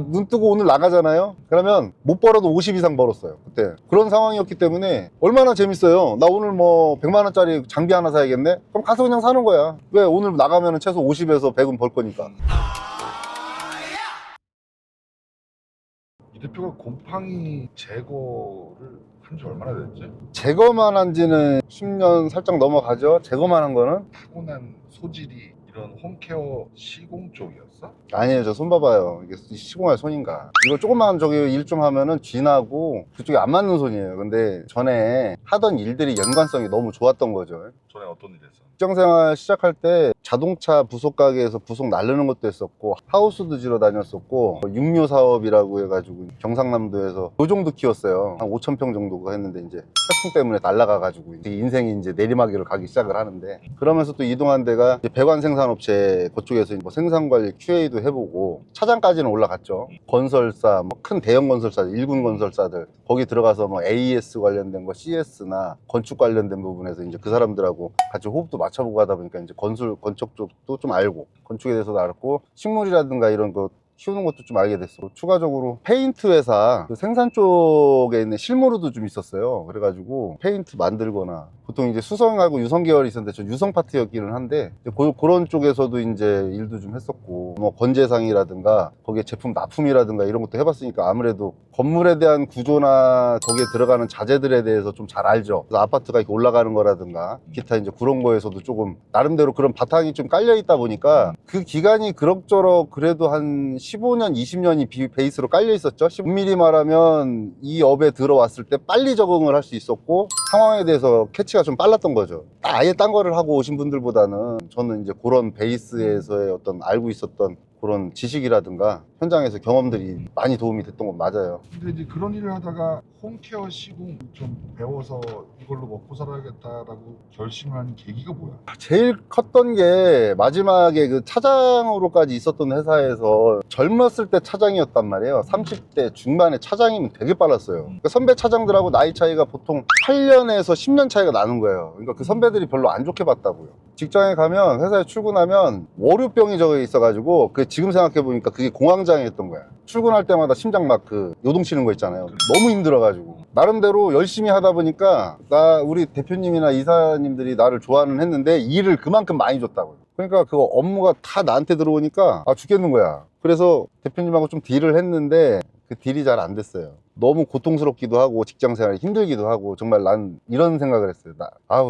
눈 뜨고 오늘 나가잖아요. 그러면 못 벌어도 50 이상 벌었어요 그때. 그런 상황이었기 때문에 얼마나 재밌어요. 나 오늘 뭐 100만 원짜리 장비 하나 사야겠네? 그럼 가서 그냥 사는 거야. 왜? 오늘 나가면 최소 50에서 100은 벌 거니까. 이 대표가 곰팡이 제거를 한 지 얼마나 됐지? 제거만 한 지는 10년 살짝 넘어가죠. 제거만 한 거는. 타고난 소질이 이런 홈케어 시공 쪽이었어? 아니에요. 저 손 봐봐요. 이게 시공할 손인가. 이거 조금만 저기 일 좀 하면은 쥐나고 그쪽에 안 맞는 손이에요. 근데 전에 하던 일들이 연관성이 너무 좋았던 거죠. 전에 어떤 일 했어? 직장생활 시작할 때 자동차 부속 가게에서 부속 나르는 것도 했었고, 하우스도 지러 다녔었고, 육묘 사업이라고 해가지고 경상남도에서 묘종도 키웠어요. 한 5,000평 정도가 했는데 이제 태풍 때문에 날아가가지고 이제 인생이 이제 내리막이로 가기 시작을 하는데, 그러면서 또 이동한 데가 이제 배관 생산업체, 그쪽에서 뭐 생산관리 QA도 해보고 차장까지는 올라갔죠. 건설사, 뭐 큰 대형 건설사들, 일군 건설사들 거기 들어가서 뭐 AES 관련된 거, CS나 건축 관련된 부분에서 이제 그 사람들하고 같이 호흡도 맞춰보고 하다 보니까 이제 건축 쪽도 좀 알고, 건축에 대해서도 알았고, 식물이라든가 이런 거 키우는 것도 좀 알게 됐어. 추가적으로 페인트 회사 그 생산 쪽에 있는 실무로도 좀 있었어요. 그래가지고 페인트 만들거나, 보통 이제 수성하고 유성 계열이 있었는데 저 유성 파트였기는 한데 그런 쪽에서도 이제 일도 좀 했었고, 뭐 건재상이라든가 거기에 제품 납품이라든가 이런 것도 해봤으니까 아무래도 건물에 대한 구조나 거기에 들어가는 자재들에 대해서 좀 잘 알죠. 그래서 아파트가 이렇게 올라가는 거라든가 기타 이제 그런 거에서도 조금 나름대로 그런 바탕이 좀 깔려 있다 보니까 그 기간이 그럭저럭 그래도 한 15년, 20년이 베이스로 깔려 있었죠. 엄밀히 말하면 이 업에 들어왔을 때 빨리 적응을 할 수 있었고, 상황에 대해서 캐치가 좀 빨랐던 거죠. 아예 딴 거를 하고 오신 분들보다는 저는 이제 그런 베이스에서의 어떤 알고 있었던 그런 지식이라든가 현장에서 경험들이 많이 도움이 됐던 건 맞아요. 근데 이제 그런 일을 하다가 홈케어 시공 좀 배워서 이걸로 먹고 살아야겠다라고 결심한 계기가 뭐야? 제일 컸던 게 마지막에 그 차장으로까지 있었던 회사에서 젊었을 때 차장이었단 말이에요. 30대 중반에 차장이면 되게 빨랐어요. 그러니까 선배 차장들하고 나이 차이가 보통 8년에서 10년 차이가 나는 거예요. 그러니까 그 선배들이 별로 안 좋게 봤다고요. 직장에 가면, 회사에 출근하면 월요병이 적어 있어가지고, 그 지금 생각해보니까 그게 공황장애였던 거야. 출근할 때마다 심장 막 그 요동치는 거 있잖아요. 너무 힘들어가지고. 나름대로 열심히 하다 보니까 우리 대표님이나 이사님들이 나를 좋아는 했는데 일을 그만큼 많이 줬다고요. 그러니까 그 업무가 다 나한테 들어오니까 죽겠는 거야. 그래서 대표님하고 좀 딜을 했는데 그 딜이 잘 안 됐어요. 너무 고통스럽기도 하고 직장생활이 힘들기도 하고, 정말 난 이런 생각을 했어요.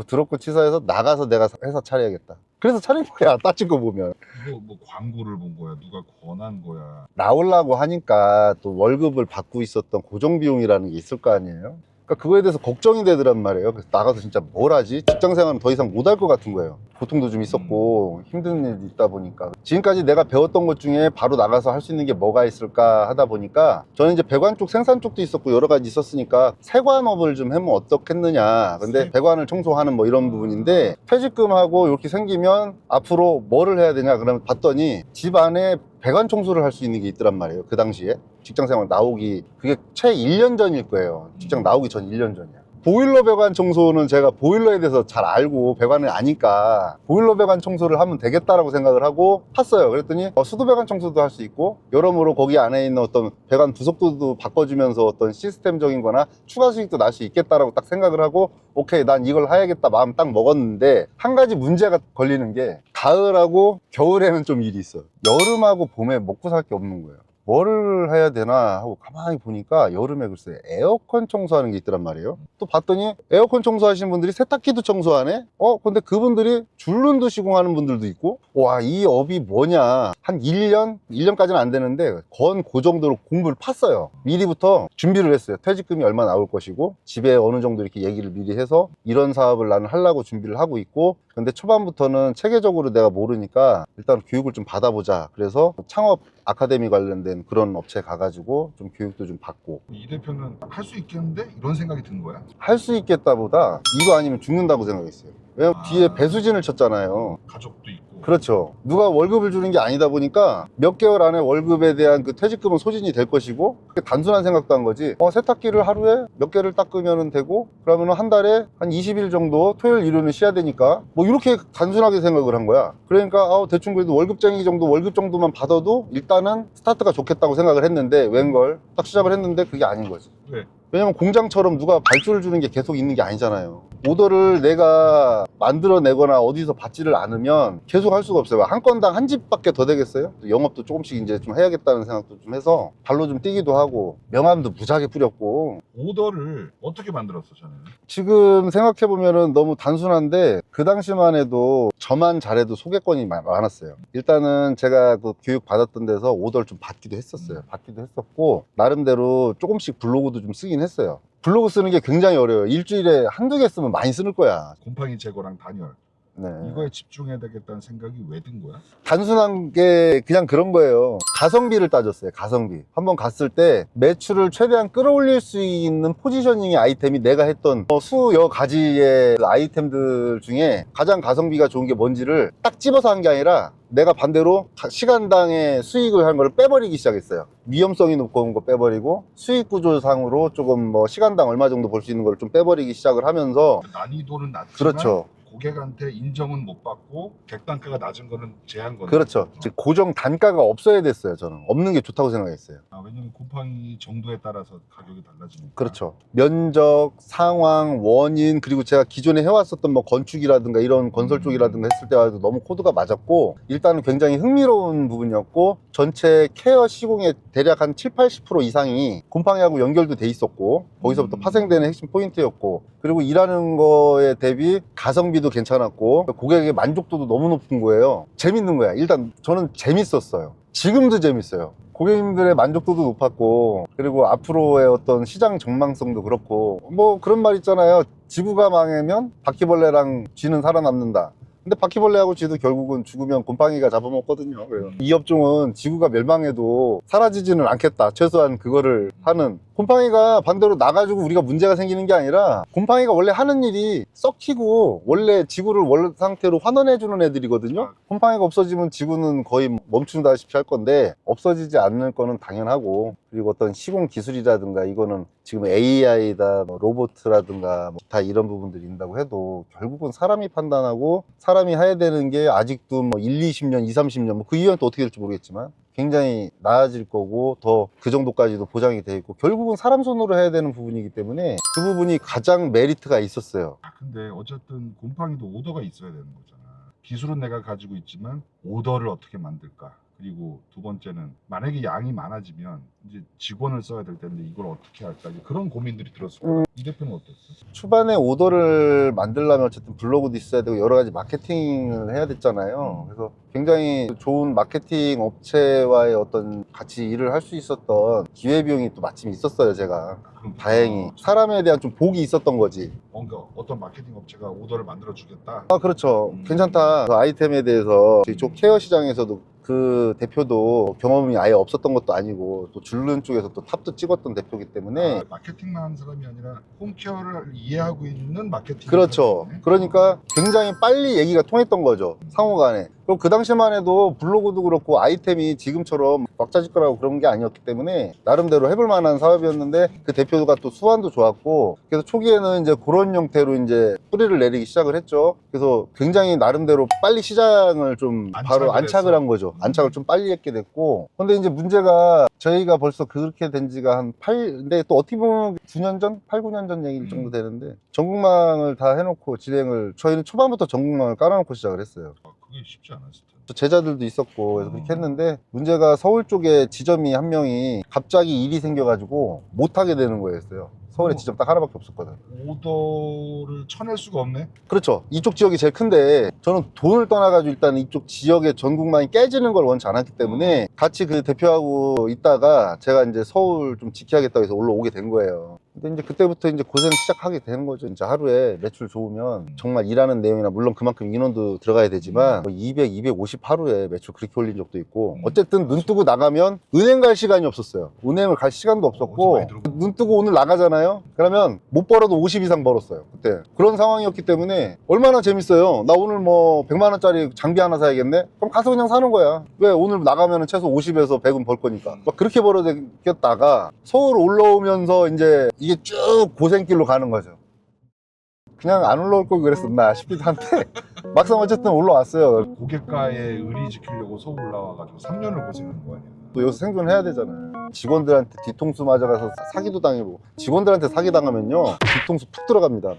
더럽고 치사해서 나가서 내가 회사 차려야겠다. 그래서 차린 거야. 따진 거 보면. 이거 뭐 광고를 본 거야? 누가 권한 거야? 나오려고 하니까 또 월급을 받고 있었던 고정비용이라는 게 있을 거 아니에요. 그러니까 그거에 대해서 걱정이 되더란 말이에요. 그래서 나가서 진짜 뭘 하지? 직장생활은 더 이상 못 할 것 같은 거예요. 고통도 좀 있었고 힘든 일이 있다 보니까. 지금까지 내가 배웠던 것 중에 바로 나가서 할 수 있는 게 뭐가 있을까 하다 보니까, 저는 이제 배관 쪽, 생산 쪽도 있었고 여러 가지 있었으니까 세관업을 좀 하면 어떻겠느냐. 근데 배관을 청소하는 뭐 이런 부분인데, 퇴직금하고 이렇게 생기면 앞으로 뭐를 해야 되냐 그러면 봤더니 집 안에 배관 청소를 할 수 있는 게 있더란 말이에요. 그 당시에 직장생활 나오기, 그게 최 1년 전일 거예요. 직장 나오기 전 1년 전이야. 보일러 배관 청소는 제가 보일러에 대해서 잘 알고 배관을 아니까 보일러 배관 청소를 하면 되겠다라고 생각을 하고 팠어요. 그랬더니 수도 배관 청소도 할 수 있고, 여러모로 거기 안에 있는 어떤 배관 부속도도 바꿔주면서 어떤 시스템적인 거나 추가 수익도 날 수 있겠다라고 딱 생각을 하고, 오케이 난 이걸 해야겠다 마음 딱 먹었는데, 한 가지 문제가 걸리는 게 가을하고 겨울에는 좀 일이 있어요. 여름하고 봄에 먹고 살 게 없는 거예요. 뭐를 해야 되나 하고 가만히 보니까 여름에 글쎄 에어컨 청소하는 게 있더란 말이에요. 또 봤더니 에어컨 청소하시는 분들이 세탁기도 청소하네? 근데 그분들이 줄눈도 시공하는 분들도 있고, 와, 이 업이 뭐냐. 한 1년까지는 안 되는데 그 정도로 공부를 팠어요. 미리부터 준비를 했어요. 퇴직금이 얼마 나올 것이고, 집에 어느 정도 이렇게 얘기를 미리 해서 이런 사업을 나는 하려고 준비를 하고 있고, 근데 초반부터는 체계적으로 내가 모르니까 일단 교육을 좀 받아보자. 그래서 창업 아카데미 관련된 그런 업체 가가지고 좀 교육도 좀 받고. 이 대표는 할 수 있겠는데? 이런 생각이 든 거야? 할 수 있겠다 보다 이거 아니면 죽는다고 생각했어요. 왜냐면 뒤에 배수진을 쳤잖아요. 가족도 있고 있고. 그렇죠. 누가 월급을 주는 게 아니다 보니까 몇 개월 안에 월급에 대한 그 퇴직금은 소진이 될 것이고, 그게 단순한 생각도 한 거지. 세탁기를 하루에 몇 개를 닦으면 되고, 그러면 한 달에 한 20일 정도 토요일 일요일은 쉬어야 되니까 뭐 이렇게 단순하게 생각을 한 거야. 그러니까 대충 그래도 월급쟁이 정도 월급 정도만 받아도 일단은 스타트가 좋겠다고 생각을 했는데, 웬걸 딱 시작을 했는데 그게 아닌 거지. 왜? 왜냐면 공장처럼 누가 발주를 주는 게 계속 있는 게 아니잖아요. 오더를 내가 만들어내거나 어디서 받지를 않으면 계속 할 수가 없어요. 한 건당 한 집밖에 더 되겠어요? 영업도 조금씩 이제 좀 해야겠다는 생각도 좀 해서 발로 좀 뛰기도 하고, 명함도 무지하게 뿌렸고. 오더를 어떻게 만들었어, 저는? 지금 생각해보면은 너무 단순한데, 그 당시만 해도 저만 잘해도 소개권이 많았어요. 일단은 제가 그 교육 받았던 데서 오더를 좀 받기도 했었어요. 받기도 했었고, 나름대로 조금씩 블로그도 좀 쓰긴 했어요. 블로그 쓰는 게 굉장히 어려워요. 일주일에 한두 개 쓰면 많이 쓰는 거야. 곰팡이 제거랑 단열, 네. 이거에 집중해야 되겠다는 생각이 왜 든 거야? 단순한 게 그냥 그런 거예요. 가성비를 따졌어요. 가성비. 한번 갔을 때 매출을 최대한 끌어올릴 수 있는 포지셔닝의 아이템이 내가 했던 수여 가지의 그 아이템들 중에 가장 가성비가 좋은 게 뭔지를 딱 집어서 한 게 아니라, 내가 반대로 시간당의 수익을 한 걸 빼버리기 시작했어요. 위험성이 높은 거 빼버리고, 수익 구조상으로 조금 뭐 시간당 얼마 정도 벌 수 있는 걸 좀 빼버리기 시작을 하면서. 난이도는 낮지만 그렇죠. 고객한테 인정은 못 받고 객단가가 낮은 거는 제한 거네. 그렇죠. 즉 고정 단가가 없어야 됐어요. 저는 없는 게 좋다고 생각했어요. 왜냐면 곰팡이 정도에 따라서 가격이 달라지니까. 그렇죠. 면적, 상황, 원인, 그리고 제가 기존에 해왔었던 뭐 건축이라든가 이런 건설 쪽이라든가 했을 때와도 너무 코드가 맞았고, 일단은 굉장히 흥미로운 부분이었고, 전체 케어 시공의 대략 한 7~80% 이상이 곰팡이하고 연결도 돼 있었고, 거기서부터 파생되는 핵심 포인트였고, 그리고 일하는 거에 대비 가성비도 괜찮았고, 고객의 만족도도 너무 높은 거예요. 재밌는 거야. 일단 저는 재밌었어요. 지금도 재밌어요. 고객님들의 만족도도 높았고, 그리고 앞으로의 어떤 시장 전망성도 그렇고, 뭐 그런 말 있잖아요. 지구가 망하면 바퀴벌레랑 쥐는 살아남는다. 근데 바퀴벌레하고 쥐도 결국은 죽으면 곰팡이가 잡아먹거든요. 그래요. 이 업종은 지구가 멸망해도 사라지지는 않겠다. 최소한 그거를 하는. 곰팡이가 반대로 나가지고 우리가 문제가 생기는 게 아니라, 곰팡이가 원래 하는 일이 썩히고 원래 지구를 원래 상태로 환원해주는 애들이거든요. 곰팡이가 없어지면 지구는 거의 멈춘다시피 할 건데, 없어지지 않는 거는 당연하고, 그리고 어떤 시공 기술이라든가 이거는 지금 AI다, 뭐 로봇이라든가 다 이런 부분들이 있다고 해도 결국은 사람이 판단하고 사람이 해야 되는 게 아직도 뭐 1~20년, 2~30년, 뭐 그 이후엔 또 어떻게 될지 모르겠지만 굉장히 나아질 거고, 더 그 정도까지도 보장이 돼 있고, 결국은 사람 손으로 해야 되는 부분이기 때문에 그 부분이 가장 메리트가 있었어요. 근데 어쨌든 곰팡이도 오더가 있어야 되는 거잖아. 기술은 내가 가지고 있지만 오더를 어떻게 만들까? 그리고 두 번째는 만약에 양이 많아지면 이제 직원을 써야 될 텐데 이걸 어떻게 할까? 그런 고민들이 들었을 거야. 이 대표는 어땠어? 초반에 오더를 만들려면 어쨌든 블로그도 있어야 되고 여러 가지 마케팅을 해야 됐잖아요. 그래서 굉장히 좋은 마케팅 업체와의 어떤 같이 일을 할 수 있었던 기회비용이 또 마침 있었어요. 제가 그럼 다행히 사람에 대한 좀 복이 있었던 거지. 뭔가 어떤 마케팅 업체가 오더를 만들어 주겠다. 그렇죠. 괜찮다. 그 아이템에 대해서 이쪽 케어 시장에서도 그 대표도 경험이 아예 없었던 것도 아니고, 또 줄눈 쪽에서 또 탑도 찍었던 대표이기 때문에. 마케팅만 하는 사람이 아니라 홈케어를 이해하고 있는 마케팅. 그렇죠. 그러니까 굉장히 빨리 얘기가 통했던 거죠, 상호 간에. 그리고 그 당시만 해도 블로그도 그렇고 아이템이 지금처럼 왁자지껄하고 그런 게 아니었기 때문에 나름대로 해볼 만한 사업이었는데, 그 대표가 또 수완도 좋았고, 그래서 초기에는 이제 그런 형태로 이제 뿌리를 내리기 시작을 했죠. 그래서 굉장히 나름대로 빨리 시장을 좀 바로 안착을 한 거죠. 안착을 좀 빨리 했게 됐고. 근데 이제 문제가, 저희가 벌써 그렇게 된 지가 근데 또 어떻게 보면 9년 전? 8~9년 전 얘기 정도 되는데, 전국망을 다 해놓고 진행을, 저희는 초반부터 전국망을 깔아놓고 시작을 했어요. 그게 쉽지 않았을 텐데. 제자들도 있었고, 그래서 그렇게 했는데, 문제가 서울 쪽에 지점이 한 명이 갑자기 일이 생겨가지고 못하게 되는 거였어요. 서울에 지점 딱 하나밖에 없었거든. 오더를 쳐낼 수가 없네. 그렇죠. 이쪽 지역이 제일 큰데, 저는 돈을 떠나가지고 일단 이쪽 지역의 전국망이 깨지는 걸 원치 않았기 때문에 같이 그 대표하고 있다가 제가 이제 서울 좀 지켜야겠다고 해서 올라오게 된 거예요. 근데 이제 그때부터 이제 고생 시작하게 되는 거죠. 이제 하루에 매출 좋으면 정말 일하는 내용이나, 물론 그만큼 인원도 들어가야 되지만, 200, 250 하루에 매출 그렇게 올린 적도 있고, 어쨌든 눈 뜨고 나가면 은행 갈 시간이 없었어요. 은행을 갈 시간도 없었고, 눈 뜨고 오늘 나가잖아요. 벌었나요? 그러면 못 벌어도 50 이상 벌었어요 그때. 그런 상황이었기 때문에 얼마나 재밌어요. 나 오늘 뭐 100만 원짜리 장비 하나 사야겠네? 그럼 가서 그냥 사는 거야. 왜? 오늘 나가면 최소 50에서 100은 벌 거니까. 막 그렇게 벌어댔다가 서울 올라오면서 이제 이게 쭉 고생길로 가는 거죠. 그냥 안 올라올 걸 그랬었나 싶기도 한데 막상 어쨌든 올라왔어요. 고객과의 의리 지키려고 서울 올라와가지고 3년을 고생한 거 아니야. 또 여기서 생존해야 되잖아요. 직원들한테 뒤통수 맞아가서 사기도 당해보고, 직원들한테 사기 당하면요 뒤통수 푹 들어갑니다.